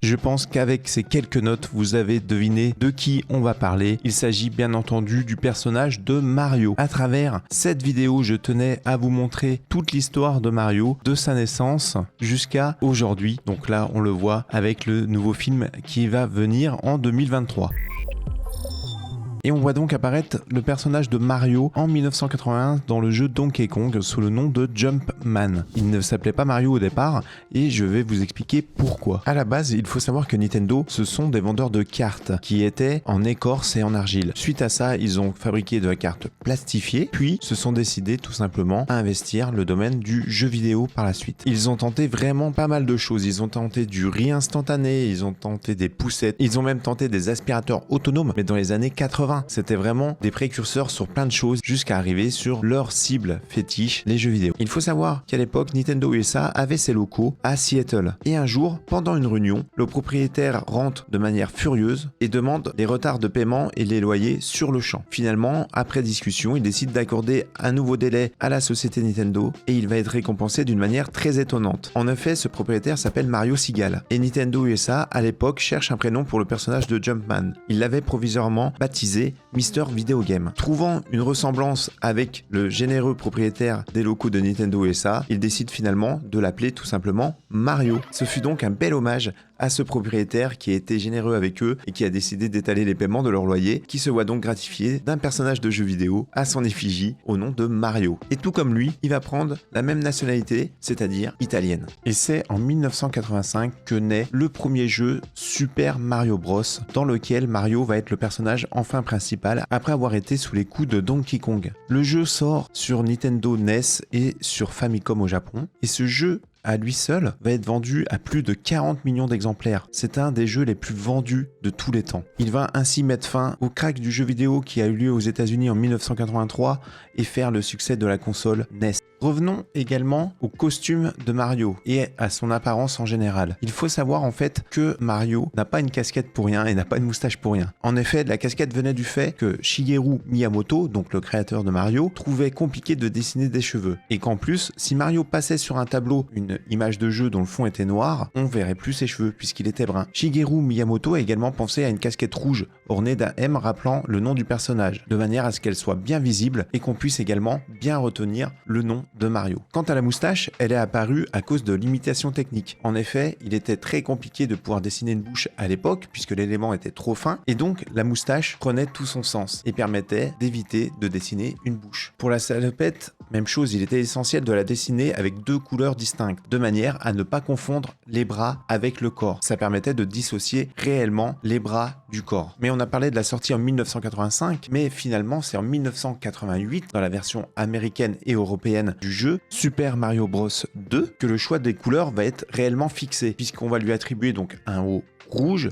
Je pense qu'avec ces quelques notes, vous avez deviné de qui on va parler. Il s'agit bien entendu du personnage de Mario. À travers cette vidéo, je tenais à vous montrer toute l'histoire de Mario, de sa naissance jusqu'à aujourd'hui. Donc là, on le voit avec le nouveau film qui va venir en 2023. Et on voit donc apparaître le personnage de Mario en 1981 dans le jeu Donkey Kong sous le nom de Jumpman. Il ne s'appelait pas Mario au départ et je vais vous expliquer pourquoi. À la base, il faut savoir que Nintendo, ce sont des vendeurs de cartes qui étaient en écorce et en argile. Suite à ça, ils ont fabriqué de la carte plastifiée, puis se sont décidés tout simplement à investir le domaine du jeu vidéo par la suite. Ils ont tenté vraiment pas mal de choses. Ils ont tenté du riz instantané, ils ont tenté des poussettes, ils ont même tenté des aspirateurs autonomes, mais dans les années 80. C'était vraiment des précurseurs sur plein de choses jusqu'à arriver sur leur cible fétiche, les jeux vidéo. Il faut savoir qu'à l'époque, Nintendo USA avait ses locaux à Seattle. Et un jour, pendant une réunion, le propriétaire rentre de manière furieuse et demande des retards de paiement et les loyers sur le champ. Finalement, après discussion, il décide d'accorder un nouveau délai à la société Nintendo et il va être récompensé d'une manière très étonnante. En effet, ce propriétaire s'appelle Mario Seagal. Et Nintendo USA, à l'époque, cherche un prénom pour le personnage de Jumpman. Il l'avait provisoirement baptisé Mister Video Game. Trouvant une ressemblance avec le généreux propriétaire des locaux de Nintendo USA, il décide finalement de l'appeler tout simplement Mario. Ce fut donc un bel hommage à ce propriétaire qui a été généreux avec eux et qui a décidé d'étaler les paiements de leur loyer, qui se voit donc gratifié d'un personnage de jeu vidéo à son effigie au nom de Mario. Et tout comme lui, il va prendre la même nationalité, c'est-à-dire italienne. Et c'est en 1985 que naît le premier jeu Super Mario Bros, dans lequel Mario va être le personnage enfin principal après avoir été sous les coups de Donkey Kong. Le jeu sort sur Nintendo NES et sur Famicom au Japon, et ce jeu à lui seul va être vendu à plus de 40 millions d'exemplaires. C'est un des jeux les plus vendus de tous les temps. Il va ainsi mettre fin au crack du jeu vidéo qui a eu lieu aux États-Unis en 1983 et faire le succès de la console NES. Revenons également au costume de Mario et à son apparence en général. Il faut savoir en fait que Mario n'a pas une casquette pour rien et n'a pas une moustache pour rien. En effet, la casquette venait du fait que Shigeru Miyamoto, donc le créateur de Mario, trouvait compliqué de dessiner des cheveux. Et qu'en plus, si Mario passait sur un tableau une image de jeu dont le fond était noir, on verrait plus ses cheveux puisqu'il était brun. Shigeru Miyamoto a également pensé à une casquette rouge ornée d'un M rappelant le nom du personnage, de manière à ce qu'elle soit bien visible et qu'on puisse également bien retenir le nom de Mario. Quant à la moustache, elle est apparue à cause de limitations techniques. En effet, il était très compliqué de pouvoir dessiner une bouche à l'époque puisque l'élément était trop fin et donc la moustache prenait tout son sens et permettait d'éviter de dessiner une bouche. Pour la salopette, même chose, il était essentiel de la dessiner avec deux couleurs distinctes, de manière à ne pas confondre les bras avec le corps. Ça permettait de dissocier réellement les bras du corps. Mais on a parlé de la sortie en 1985, mais finalement c'est en 1988, dans la version américaine et européenne du jeu Super Mario Bros 2, que le choix des couleurs va être réellement fixé, puisqu'on va lui attribuer donc un haut rouge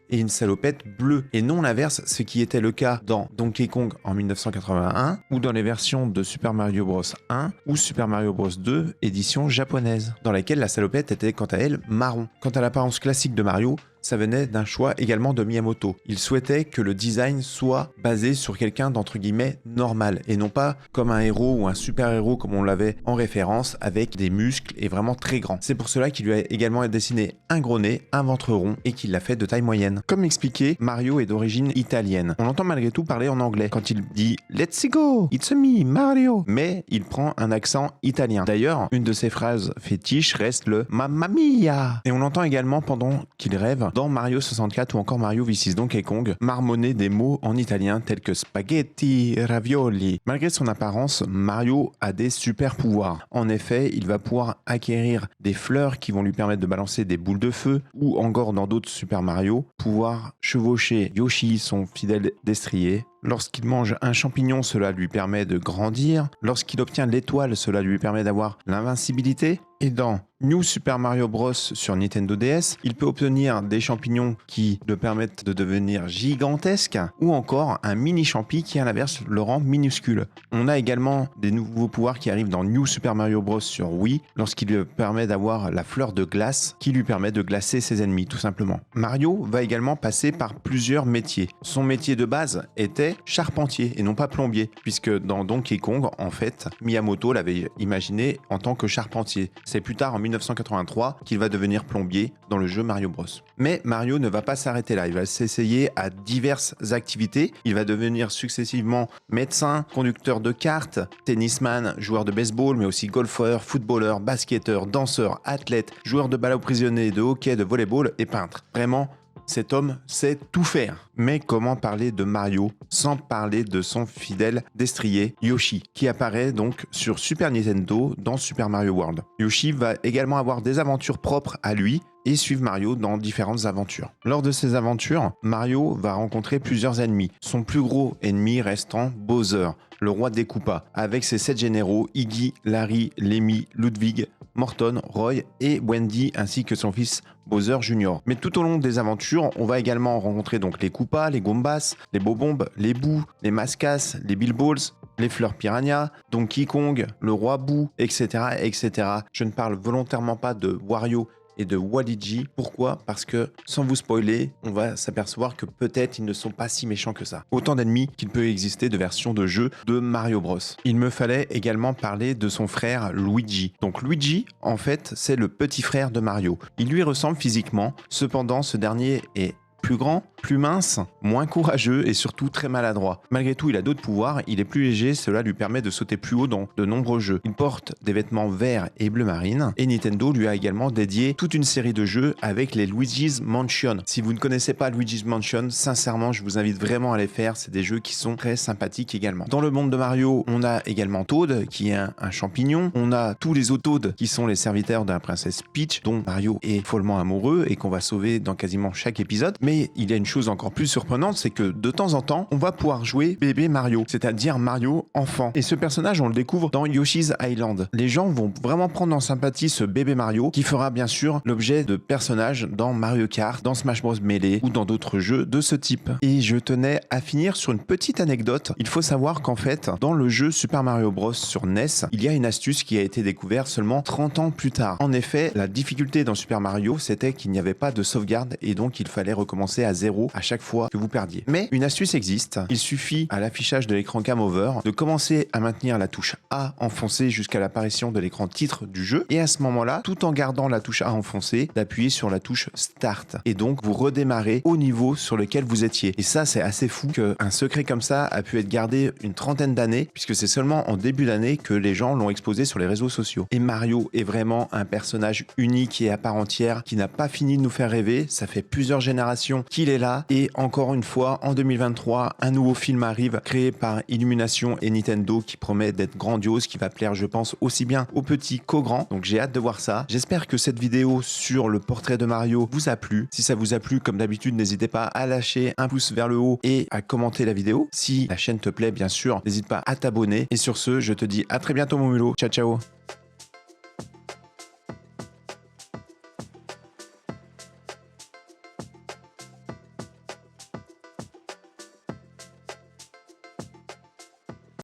et une salopette bleue, et non l'inverse, ce qui était le cas dans Donkey Kong en 1981, ou dans les versions de Super Mario Bros 1 ou Super Mario Bros 2 édition japonaise, dans laquelle la salopette était quant à elle marron. Quant à l'apparence classique de Mario, ça venait d'un choix également de Miyamoto. Il souhaitait que le design soit basé sur quelqu'un d'entre guillemets normal et non pas comme un héros ou un super-héros comme on l'avait en référence avec des muscles et vraiment très grands. C'est pour cela qu'il lui a également dessiné un gros nez, un ventre rond et qu'il l'a fait de taille moyenne. Comme expliqué, Mario est d'origine italienne. On l'entend malgré tout parler en anglais quand il dit « Let's go, it's me, Mario », mais il prend un accent italien. D'ailleurs, une de ses phrases fétiches reste le « Mamma mia » et on l'entend également pendant qu'il rêve dans Mario 64 ou encore Mario vs Donkey Kong, marmonner des mots en italien tels que spaghetti, ravioli. Malgré son apparence, Mario a des super pouvoirs. En effet, il va pouvoir acquérir des fleurs qui vont lui permettre de balancer des boules de feu, ou encore dans d'autres Super Mario, pouvoir chevaucher Yoshi, son fidèle destrier. Lorsqu'il mange un champignon, cela lui permet de grandir. Lorsqu'il obtient l'étoile, cela lui permet d'avoir l'invincibilité. Et dans New Super Mario Bros sur Nintendo DS, il peut obtenir des champignons qui le permettent de devenir gigantesque, ou encore un mini champi qui à l'inverse le rend minuscule. On a également des nouveaux pouvoirs qui arrivent dans New Super Mario Bros sur Wii, lorsqu'il lui permet d'avoir la fleur de glace qui lui permet de glacer ses ennemis tout simplement. Mario va également passer par plusieurs métiers. Son métier de base était charpentier et non pas plombier, puisque dans Donkey Kong, en fait, Miyamoto l'avait imaginé en tant que charpentier. C'est plus tard, en 1983, qu'il va devenir plombier dans le jeu Mario Bros. Mais Mario ne va pas s'arrêter là, il va s'essayer à diverses activités. Il va devenir successivement médecin, conducteur de karts, tennisman, joueur de baseball, mais aussi golfeur, footballeur, basketteur, danseur, athlète, joueur de ballon prisonnier, de hockey, de volleyball et peintre. Vraiment, cet homme sait tout faire. Mais comment parler de Mario sans parler de son fidèle destrier Yoshi, qui apparaît donc sur Super Nintendo dans Super Mario World. Yoshi va également avoir des aventures propres à lui et suivre Mario dans différentes aventures. Lors de ces aventures, Mario va rencontrer plusieurs ennemis. Son plus gros ennemi restant Bowser, le roi des Koopas, avec ses 7 généraux Iggy, Larry, Lemmy, Ludwig, Morton, Roy et Wendy, ainsi que son fils Bowser Jr. Mais tout au long des aventures, on va également rencontrer donc les Koopas, les Goombas, les Bobombes, les Boos, les Mascas, les Bilballs, les Fleurs Piranha, Donkey Kong, le roi Boo, etc., etc. Je ne parle volontairement pas de Wario et de Waluigi. Pourquoi? Parce que, sans vous spoiler, on va s'apercevoir que peut-être ils ne sont pas si méchants que ça. Autant d'ennemis qu'il peut exister de versions de jeux de Mario Bros. Il me fallait également parler de son frère Luigi. Donc Luigi, en fait, c'est le petit frère de Mario. Il lui ressemble physiquement, cependant ce dernier est plus grand, plus mince, moins courageux et surtout très maladroit. Malgré tout, il a d'autres pouvoirs, il est plus léger, cela lui permet de sauter plus haut dans de nombreux jeux. Il porte des vêtements verts et bleu marine et Nintendo lui a également dédié toute une série de jeux avec les Luigi's Mansion. Si vous ne connaissez pas Luigi's Mansion, sincèrement, je vous invite vraiment à les faire, c'est des jeux qui sont très sympathiques également. Dans le monde de Mario, on a également Toad qui est un champignon, on a tous les autres Toad qui sont les serviteurs de la princesse Peach dont Mario est follement amoureux et qu'on va sauver dans quasiment chaque épisode. Mais il y a une chose encore plus surprenante, c'est que de temps en temps, on va pouvoir jouer bébé Mario, c'est-à-dire Mario enfant. Et ce personnage, on le découvre dans Yoshi's Island. Les gens vont vraiment prendre en sympathie ce bébé Mario, qui fera bien sûr l'objet de personnages dans Mario Kart, dans Smash Bros Melee ou dans d'autres jeux de ce type. Et je tenais à finir sur une petite anecdote. Il faut savoir qu'en fait, dans le jeu Super Mario Bros sur NES, il y a une astuce qui a été découverte seulement 30 ans plus tard. En effet, la difficulté dans Super Mario, c'était qu'il n'y avait pas de sauvegarde et donc il fallait recommencer à 0 à chaque fois que vous perdiez. Mais une astuce existe. Il suffit à l'affichage de l'écran Game Over de commencer à maintenir la touche A enfoncée jusqu'à l'apparition de l'écran titre du jeu et à ce moment-là, tout en gardant la touche A enfoncée, d'appuyer sur la touche Start et donc vous redémarrez au niveau sur lequel vous étiez. Et ça, c'est assez fou qu'un secret comme ça a pu être gardé une trentaine d'années puisque c'est seulement en début d'année que les gens l'ont exposé sur les réseaux sociaux. Et Mario est vraiment un personnage unique et à part entière qui n'a pas fini de nous faire rêver. Ça fait plusieurs générations qu'il est là et encore une fois en 2023 un nouveau film arrive créé par Illumination et Nintendo qui promet d'être grandiose, qui va plaire je pense aussi bien aux petits qu'aux grands, donc j'ai hâte de voir ça. J'espère que cette vidéo sur le portrait de Mario vous a plu. Si ça vous a plu, comme d'habitude, n'hésitez pas à lâcher un pouce vers le haut et à commenter la vidéo. Si la chaîne te plaît bien sûr, n'hésite pas à t'abonner et sur ce je te dis à très bientôt mon mulot, ciao ciao.